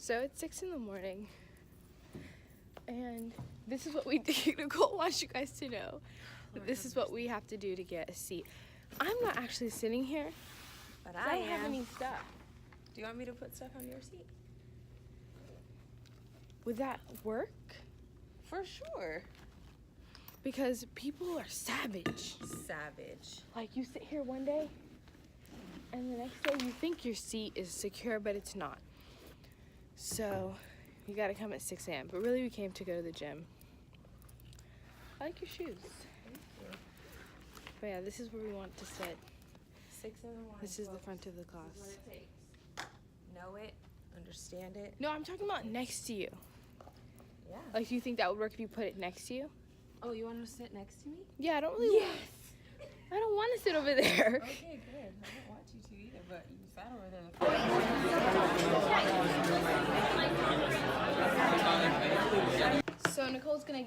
So it's 6 in the morning, and this is what we do. Nicole wants you guys to know that this is what we have to do to get a seat. I'm not actually sitting here, but I don't have any stuff. Do you want me to put stuff on your seat? Would that work? For sure. Because people are savage. Savage. Like, you sit here one day, and the next day you think your seat is secure, but it's not. So, you gotta come at 6 a.m. But really, we came to go to the gym. I like your shoes. Thank you. But yeah, this is where we want to sit. 6 in the morning. This is the front of the class. This is what it takes. Know it, understand it. No, I'm talking about next to you. Yeah. Like, do you think that would work if you put it next to you? Oh, you want to sit next to me? Yeah, I don't really I don't want to sit over there. Okay, good. I don't want you to either, but you sat over there. So Nicole's gonna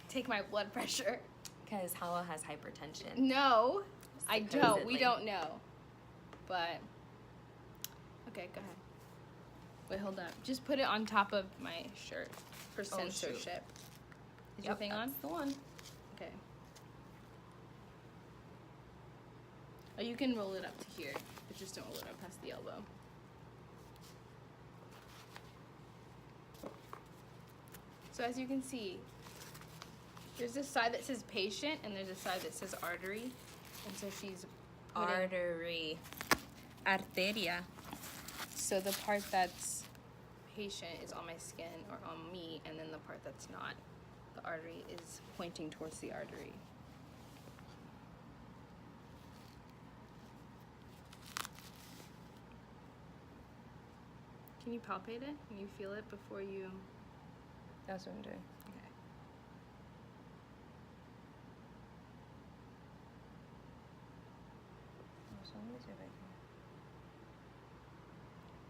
take my blood pressure. Because Hala has hypertension. No, I don't. Supposedly. We don't know. But, okay, go ahead. Wait, hold up. Just put it on top of my shirt for censorship. Is your thing on? That's the one. Okay. Oh, you can roll it up to here, but just don't roll it up past the elbow. So as you can see, there's this side that says patient, and there's a side that says artery. And so she's putting... Artery. Arteria. So the part that's patient is on my skin or on me, and then the part that's not, the artery, is pointing towards the artery. Can you palpate it? Can you feel it before you... That's what I'm doing. Okay.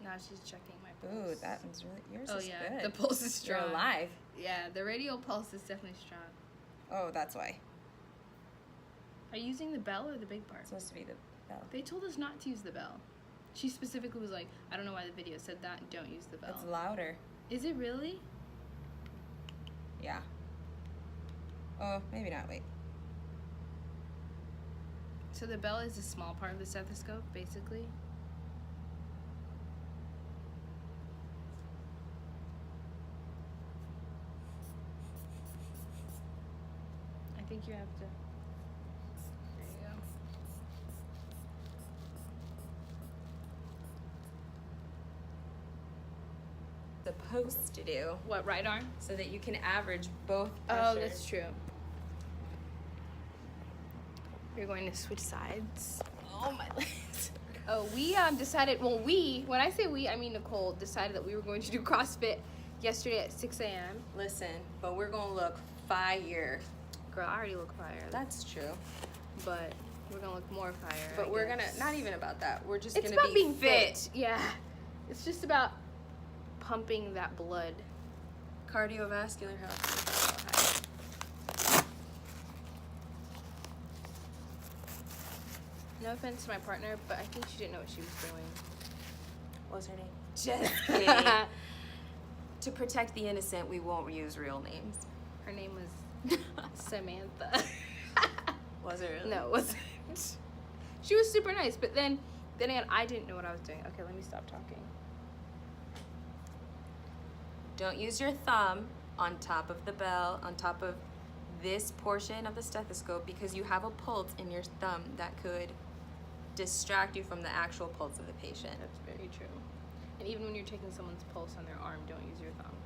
Now she's checking my pulse. Ooh, that one's really, yours is good. The pulse is strong. You're alive. Yeah, the radial pulse is definitely strong. Oh, that's why. Are you using the bell or the big part? It's supposed to be the bell. They told us not to use the bell. She specifically was like, I don't know why the video said that, don't use the bell. It's louder. Is it really? Yeah. Oh, maybe not, wait. So the bell is a small part of the stethoscope, basically? I think you have to... There you go. Supposed to do. What, right arm? So that you can average both pressures. Oh, that's true. We're going to switch sides. Oh, my legs. Oh, we decided, well, when I say we, I mean Nicole, decided that we were going to do CrossFit yesterday at 6 a.m. Listen, but we're going to look fire. Girl, I already look fire. That's true. But we're going to look more fire. But I we're guess. going to, not even about that. We're just It's going to be about being fit. Yeah. It's just about pumping that blood. Cardiovascular health. No offense to my partner, but I think she didn't know what she was doing. What was her name? Just kidding. To protect the innocent, we won't use real names. Her name was Samantha. Was it really? No, it wasn't. She was super nice, but then again, I didn't know what I was doing. Okay, let me stop talking. Don't use your thumb on top of the bell, on top of this portion of the stethoscope, because you have a pulse in your thumb that could distract you from the actual pulse of the patient. That's very true. And even when you're taking someone's pulse on their arm, don't use your thumb.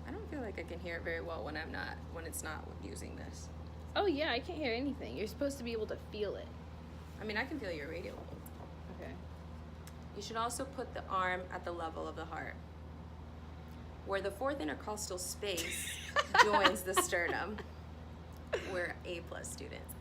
I don't feel like I can hear it very well when it's not using this. Oh yeah, I can't hear anything. You're supposed to be able to feel it. I mean, I can feel your radial pulse. Okay. You should also put the arm at the level of the heart, where the fourth intercostal space joins the sternum. We're A+ students.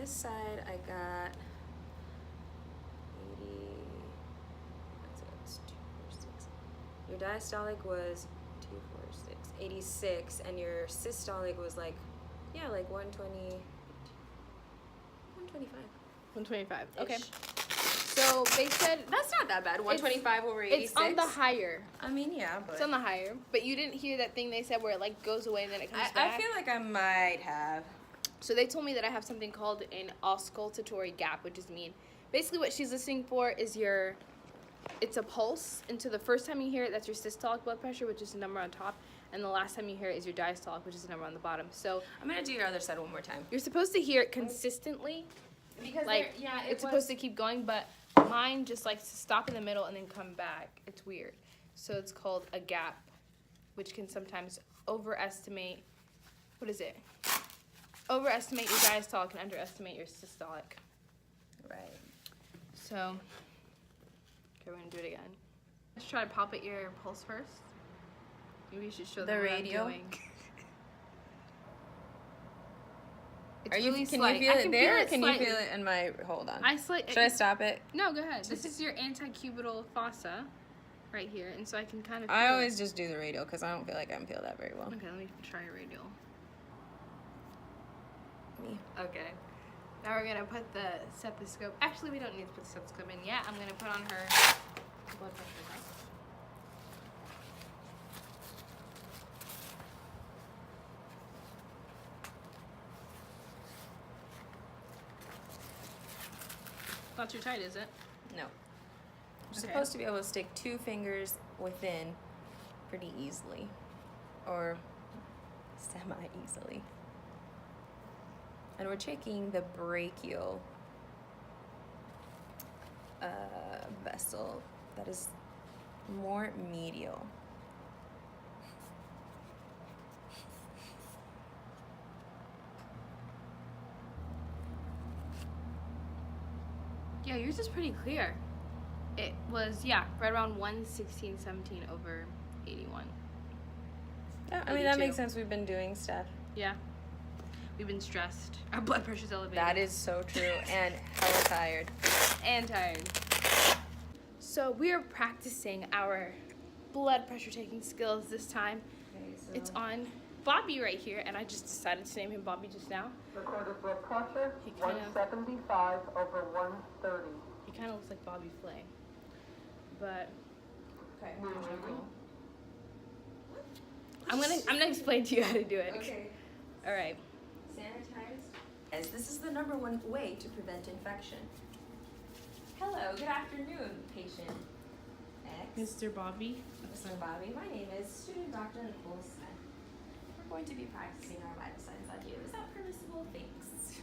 this side I got 80. That's 246. Your diastolic was 246, 86, and your systolic was like, yeah, like 120, 125. 125. Okay. So they said That's not that bad. 125 over 86. it's on the higher. I mean, yeah, but It's on the higher. But you didn't hear that thing they said where it like goes away and then it comes back? I feel like I might have. So they told me that I have something called an auscultatory gap, which is basically what she's listening for is it's a pulse. And so the first time you hear it, that's your systolic blood pressure, which is the number on top. And the last time you hear it is your diastolic, which is the number on the bottom. So I'm going to do your other side one more time. you're supposed to hear it consistently. Because Like, yeah, it's supposed to keep going, but mine just likes to stop in the middle and then come back. It's weird. So it's called a gap, which can sometimes overestimate, what is it? Overestimate your diastolic and underestimate your systolic. Right. So, okay, we're gonna do it again. Let's try to palpate your pulse first. Maybe you should show them The what radio? I'm doing. It's Are you? really Can slight. you feel I it there? Or can you slightly. feel it in my? Hold on. Should Should I stop it? No, go ahead. This is your antecubital fossa, right here, and so I can kind of. I always just do the radial because I don't feel like I can feel that very well. Okay, let me try a radial. Me. Okay. Now we're gonna put the stethoscope. Actually, we don't need to put the stethoscope in yet. I'm gonna put on her blood pressure now. Not too tight, is it? No. You're Okay. supposed to be able to stick 2 fingers within pretty easily, or semi-easily. And we're checking the brachial vessel that is more medial. Yeah, yours is pretty clear. It was, yeah, right around 116/17 over 81. Yeah, I mean, that 82. makes sense. We've been doing stuff. Yeah. We've been stressed. Our blood pressure's elevated. That is so true. And hella tired. And tired. So we are practicing our blood pressure taking skills this time. Okay, so It's on Bobby right here, and I just decided to name him Bobby just now. Recorded blood pressure, He kinda- 175 over 130. He kind of looks like Bobby Flay. But Okay. I'm gonna explain to you how to do it. Okay. All right. Sanitize. As this is the #1 way to prevent infection. Hello, good afternoon, patient X. Mr. Bobby. Mr. Bobby, my name is student Dr. Nicole Smith. We're going to be practicing our vital signs on you. Is that permissible? Thanks.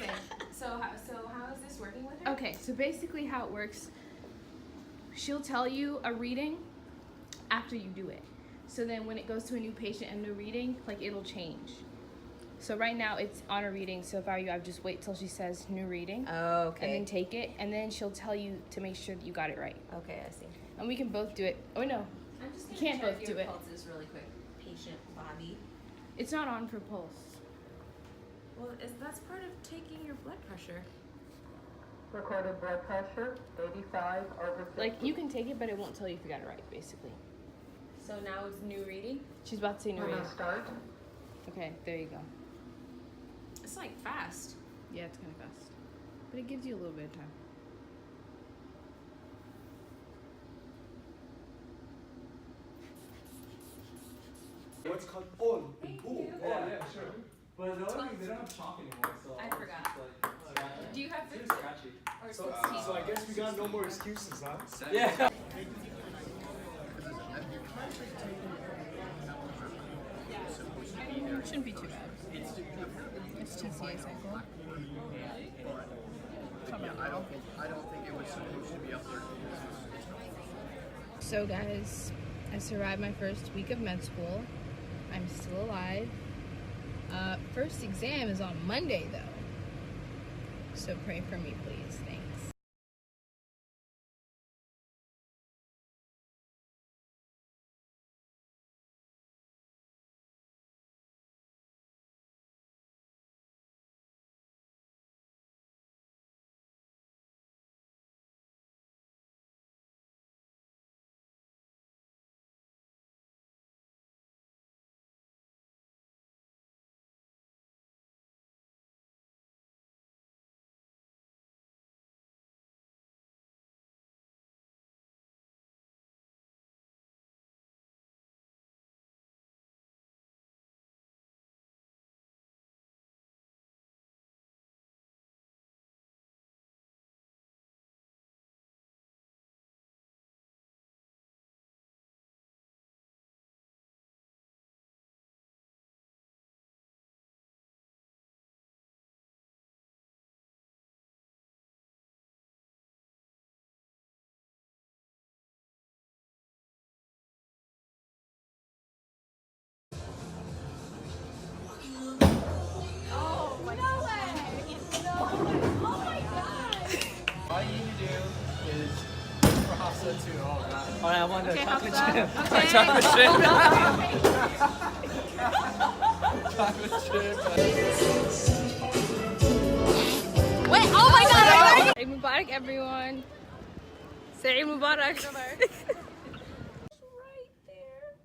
Okay. So how is this working with her? Okay, so basically how it works, she'll tell you a reading after you do it. So then when it goes to a new patient and new reading, like it'll change. So right now it's on a reading, so if I were you, I would just wait till she says new reading. Oh, okay. And then take it, and then she'll tell you to make sure that you got it right. Okay, I see. And we can both do it. Oh no, I'm just You can't both do it. pulses really quick, patient Bobby. it's not on for pulse. Well, that's part of taking your blood pressure. Recorded blood pressure, 85 over 50. Like you can take it, but it won't tell you if you got it right, basically. So now it's new reading. She's about to say new We're reading. gonna start. Okay, there you go. It's like fast. Yeah, it's kind of fast, but it gives you a little bit of time. What's called pool? Thank Pool. you. Oh yeah, sure. But the only thing they don't have chalk anymore, so I it's forgot. just like scratchy. Do you have It's fixed? scratchy. Or So, 16? so I guess we got no more excuses, huh? Yeah. It shouldn't be too bad. It's TCA cycle. I don't think it was supposed to be up there. So guys, I survived my first week of med school. I'm still alive. First exam is on Monday though. So pray for me, please. Thanks. pasta too. Oh god. Oh, I want the Okay, chocolate Hafsa. chip. Okay. Chocolate chip. Wait, oh my god! Eid Mubarak, everyone. Say Eid Mubarak. Right there.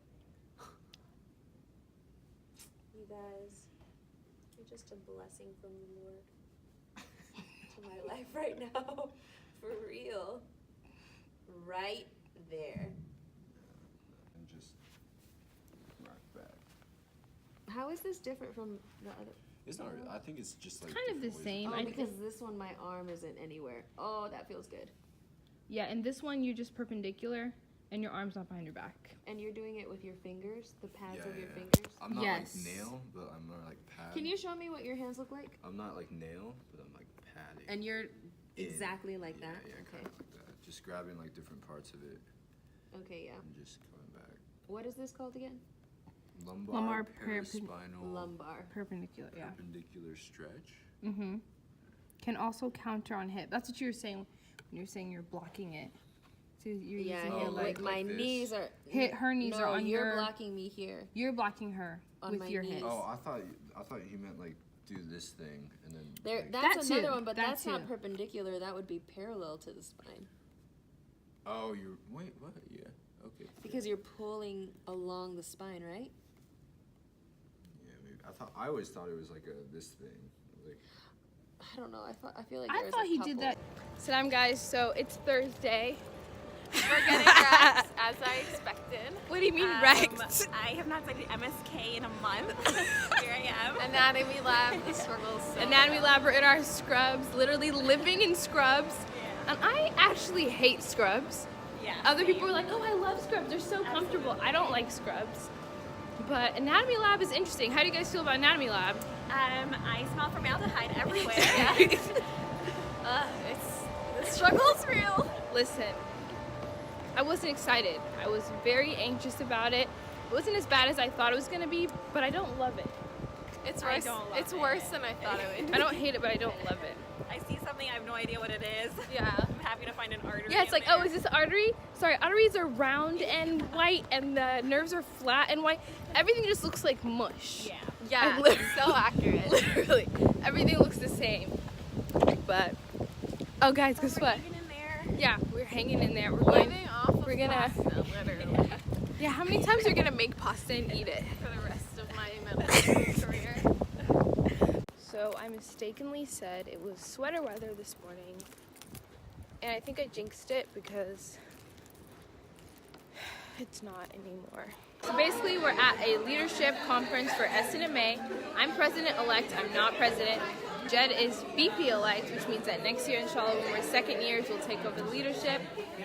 You guys, you're just a blessing from the Lord to my life right now. For real. Right there. And just rock back. How is this different from the other? It's not. I think it's just like Kind of the different ways same. Oh, I because this one, my arm isn't anywhere. Oh, that feels good. Yeah, and this one you're just perpendicular and your arm's not behind your back. And you're doing it with your fingers, the pads of your Yeah. fingers. I'm not Yes. like nail, but I'm more like pad. Can you show me what your hands look like? I'm not like nail, but I'm like padding. And you're in. exactly like Yeah, that? yeah, Okay. kind of like that. Just grabbing like different parts of it Okay, yeah. and just going back. What is this called again? Lumbar paraspinal Lumbar. Perpendicular, yeah. perpendicular stretch. Mm-hmm. Can also counter on hip. That's what you were saying when you were saying you're blocking it. So you're Yeah, using Oh, it hip, like my this? knees are. Her knees no, are on you're your. blocking me here. You're blocking her On with my your knees. hips. Oh, I thought he meant like do this thing and then. There, like- that's That another too, one, but that that's not too. perpendicular. That would be parallel to the spine Oh, you're wait what? Yeah. Okay. because you're pulling along the spine, right? Yeah, maybe. I always thought it was like this thing. Like, I don't know. I feel like I there's thought a he did couple. that. Salam, guys. So it's Thursday. We're getting wrecked, as I expected. What do you mean wrecked? I have not studied MSK in a month. Here I am. Anatomy lab, the struggles. So Anatomy lab, we're in our scrubs, literally living in scrubs. Yeah. And I actually hate scrubs. Yeah. Other people are like, oh, I love scrubs. They're so comfortable. I don't like scrubs. But anatomy lab is interesting. How do you guys feel about anatomy lab? I smell formaldehyde everywhere. It's the struggle's real. Listen, I wasn't excited. I was very anxious about it. It wasn't as bad as I thought it was going to be, but I don't love it. It's I worse. don't love It's it. worse than I thought it would. I don't hate it, but I don't love it. I see something. I have no idea what it is. Yeah. I'm happy to find an artery. Yeah, it's in like, there. oh, is this artery? Sorry, arteries are round and white, and the nerves are flat and white. Everything just looks like mush. Yeah. Yeah, Yeah. literally- So accurate. Literally, everything looks the same. But, oh, guys, guess We're what? hanging in there. Yeah, we're hanging in there. We're going. Living off of we're gonna- pasta, literally, Yeah, how many times are we gonna make pasta and eat it? for the rest of my medical career. So I mistakenly said it was sweater weather this morning, and I think I jinxed it because it's not anymore. So basically, we're at a leadership conference for SNMA. I'm president-elect. I'm not president. Jed is VP-elect, which means that next year, inshallah, when we're second years, we'll take over the leadership.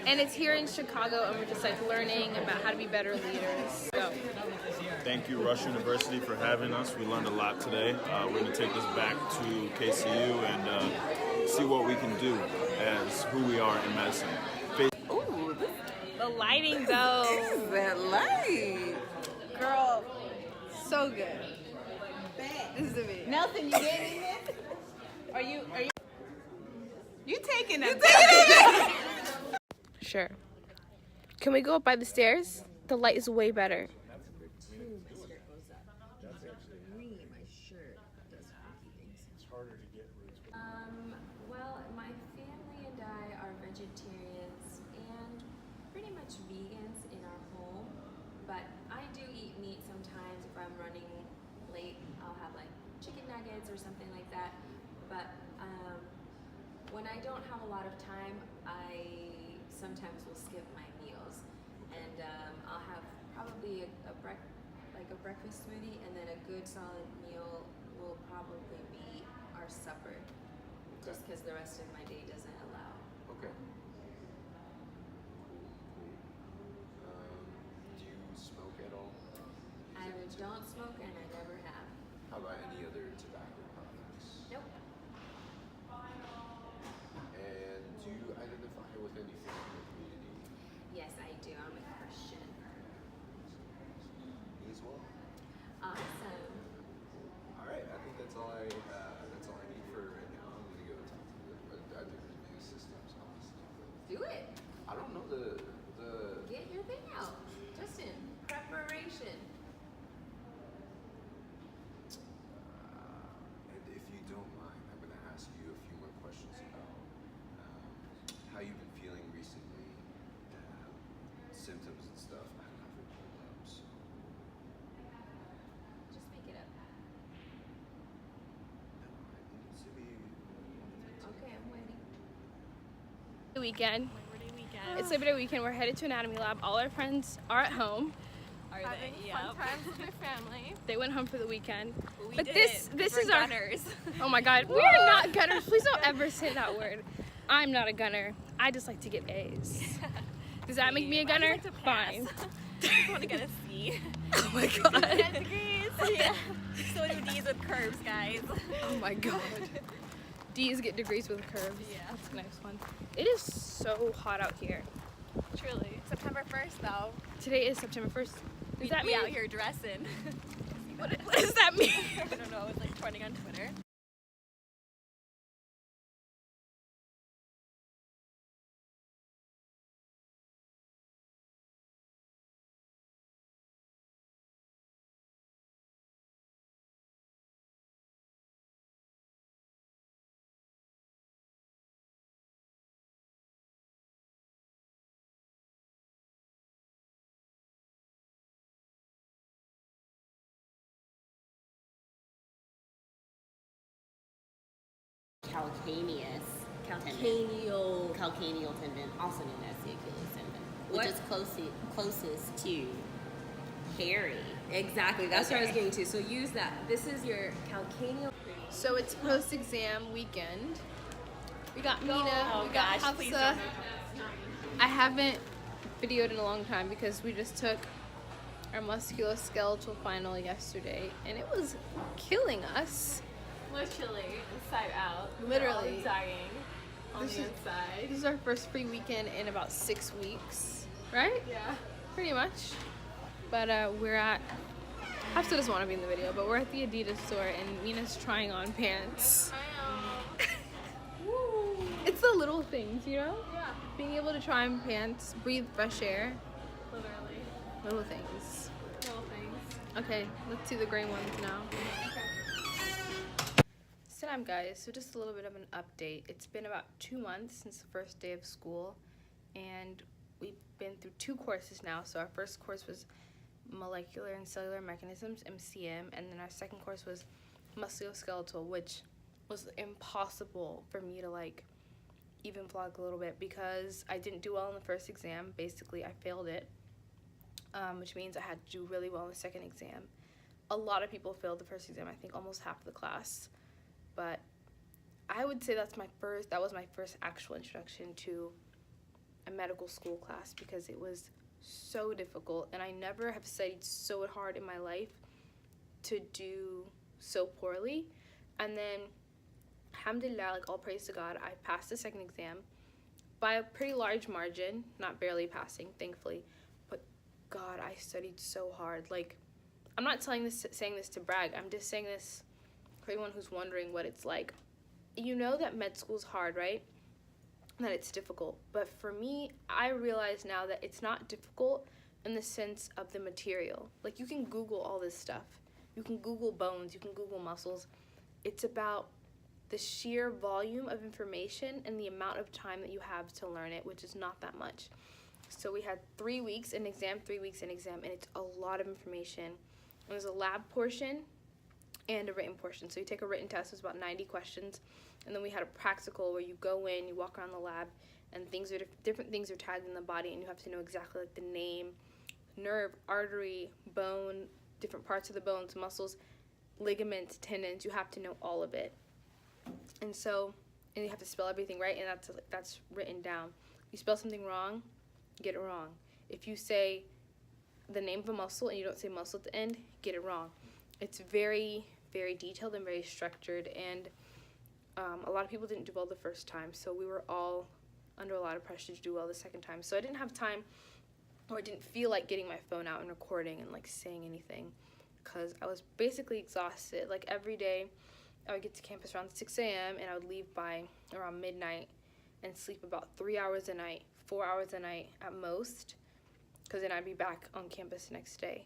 And it's here in Chicago, and we're just like learning about how to be better leaders. So. Thank you, Rush University, for having us. We learned a lot today. We're going to take this back to KCU and see what we can do as who we are in medicine. Ooh, The lighting, though. that light. Girl, so good. This is the video. Nelson, you getting it? Are you? You taking it? Sure. Can we go up by the stairs? The light is way better. Well, my family and I are vegetarians and pretty much vegans in our home, but I do eat meat sometimes. If I'm running late, I'll have like chicken nuggets or something like that. But when I don't have a lot of time, I sometimes will skip my meals, and I'll have probably a breakfast smoothie, and then a good solid meal will probably be our supper, just because the rest of my day doesn't allow. okay. Do you smoke at all? I don't smoke and I never have. How about any other tobacco products? Nope. And do you identify with any faith in the community? Yes, I do. I'm a Christian. Me as well. Awesome. All right, I think that's all I need for right now. I'm gonna go talk to the I do review systems, honestly. Do it. I don't know the weekend. Labor Day weekend. It's Labor Day weekend. We're headed to anatomy lab. All our friends are at home. Are Having they? fun Yep. times with your family. They went home for the weekend. We But did this We're is our gunners. Oh my god, we are not gunners. Please don't ever say that word. I'm not a gunner. I just like to get A's. Does that make me a I just gunner? like to pass. Fine. I just want to get a C. Oh my god. 10 degrees. Yeah. So do D's with curves, guys. Oh my god. D's get degrees with curves. Yeah. That's a nice one. It is so hot out here. Truly. September 1st, though. Today is September 1st. Does that We mean? out here dressing. What does that mean? I don't know. It's like trending on Twitter. Calcaneal tendon, also known as the Achilles tendon, which is closest to hairy. Exactly. That's what I was getting to. So use that. This is your calcaneal. So it's post-exam weekend. We got Mina, Oh we got gosh, please Hafsa. don't. I haven't videoed in a long time because we just took our musculoskeletal final yesterday and it was killing us. Literally, inside out. Literally. We're all dying on This the is- inside. This is our first free weekend in about 6 weeks, right? Yeah. Pretty much. But we're at, Hafsa doesn't want to be in the video, but we're at the Adidas store and Mina's trying on pants. It's the little things, you know? Yeah, Being able to try on pants, breathe fresh air, literally. little things. Little things. Okay, let's see the gray ones now. Salam guys, so just a little bit of an update. It's been about 2 months since the first day of school and we've been through 2 courses now. So our first course was Molecular and Cellular Mechanisms, MCM, and then our second course was Musculoskeletal, which was impossible for me to like even vlog a little bit because I didn't do well in the first exam. Basically, I failed it, which means I had to do really well in the second exam. A lot of people failed the first exam, I think almost half of the class. But I would say that was my first actual introduction to a medical school class because it was so difficult and I never have studied so hard in my life to do so poorly. And then, alhamdulillah, like all praise to God, I passed the second exam by a pretty large margin, not barely passing, thankfully. But God, I studied so hard. Like, I'm not saying this to brag. I'm just saying this for anyone who's wondering what it's like. You know that med school's hard, right? That it's difficult. But for me, I realize now that it's not difficult in the sense of the material. Like, you can Google all this stuff. You can Google bones. You can Google muscles. It's about the sheer volume of information and the amount of time that you have to learn it, which is not that much. So we had 3 weeks in exam, 3 weeks in exam, and it's a lot of information. And there's a lab portion and a written portion. So you take a written test, it's about 90 questions, and then we had a practical where you go in, you walk around the lab, and different things are tagged in the body, and you have to know exactly like the name, nerve, artery, bone, different parts of the bones, muscles, ligaments, tendons. You have to know all of it. And you have to spell everything right, and that's written down. If you spell something wrong, you get it wrong. If you say the name of a muscle and you don't say muscle at the end, get it wrong. It's very, very detailed and very structured, and a lot of people didn't do well the first time, so we were all under a lot of pressure to do well the second time. So I didn't have time, or I didn't feel like getting my phone out and recording and like saying anything because I was basically exhausted. Like every day I would get to campus around 6 a.m. and I would leave by around midnight and sleep about 3 hours a night, 4 hours a night at most, because then I'd be back on campus the next day.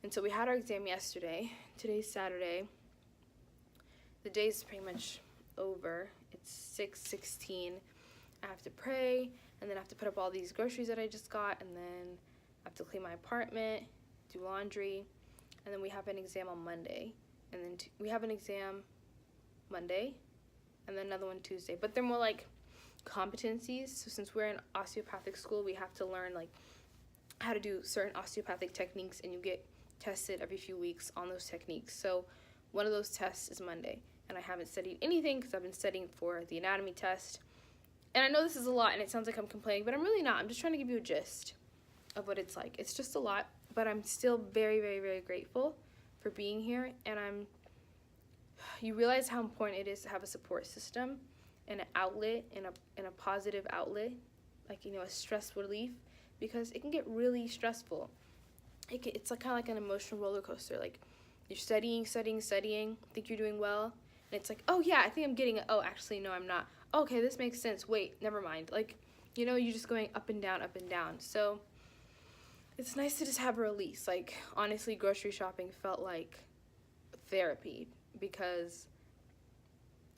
And so we had our exam yesterday. Today's Saturday. The day's pretty much over. It's 6:16. I have to pray, and then I have to put up all these groceries that I just got, and then I have to clean my apartment, do laundry, and then we have an exam on Monday. And then we have an exam Monday, and then another one Tuesday. But they're more like competencies. So since we're in osteopathic school, we have to learn like how to do certain osteopathic techniques, and you get tested every few weeks on those techniques. So one of those tests is Monday, and I haven't studied anything because I've been studying for the anatomy test. And I know this is a lot and it sounds like I'm complaining, but I'm really not. I'm just trying to give you a gist of what it's like. It's just a lot, but I'm still very, very, very grateful for being here. And you realize how important it is to have a support system and an outlet, and a positive outlet, like, a stress relief, because it can get really stressful. It's like kind of like an emotional roller coaster. Like, you're studying, think you're doing well, and it's like, oh yeah, I think I'm getting it. Oh, actually, no, I'm not. Okay, this makes sense. Wait, never mind. Like, you're just going up and down, up and down. So it's nice to just have a release. Like, honestly, grocery shopping felt like therapy, because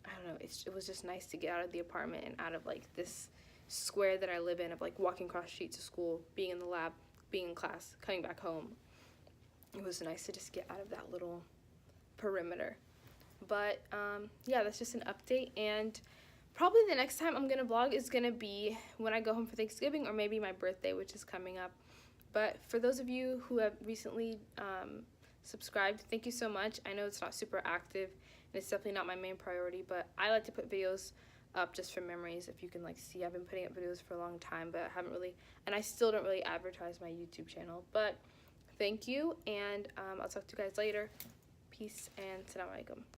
I don't know, it was just nice to get out of the apartment and out of like this square that I live in, of like walking across the street to school, being in the lab, being in class, coming back home. It was nice to just get out of that little perimeter. But yeah, that's just an update, and probably the next time I'm gonna vlog is gonna be when I go home for Thanksgiving, or maybe my birthday, which is coming up. But for those of you who have recently subscribed, thank you so much. I know it's not super active, and it's definitely not my main priority, but I like to put videos up just for memories. If you can like see, I've been putting up videos for a long time, but I haven't really, and I still don't really advertise my YouTube channel. But thank you, and I'll talk to you guys later. Peace and salam alaikum.